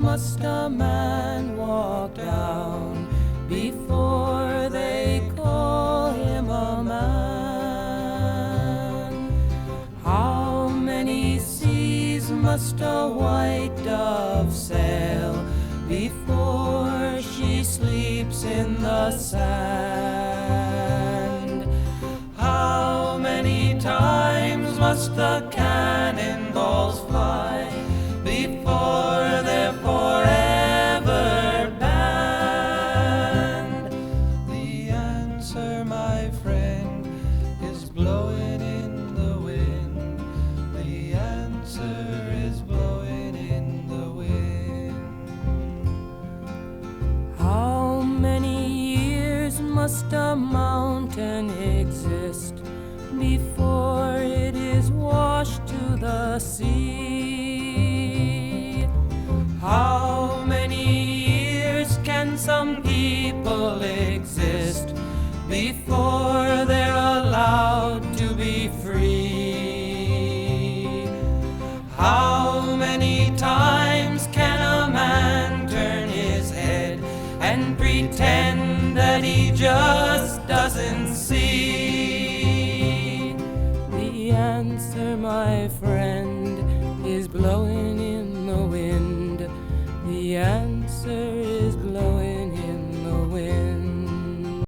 must a man walk down before they call him a man? How many seas must a white dove sail before she sleeps in the sand? How many times must the cannonballs fly before they're forever banned? The answer, my friend, is blowing in the wind. The answer is blowing in the wind. How many years must a mountain exist before it is washed to the sea? How many years can some people exist before they're allowed to be free? How many times can a man turn his head and pretend that he just doesn't see? The answer, my friend, is blowing in the wind. The answer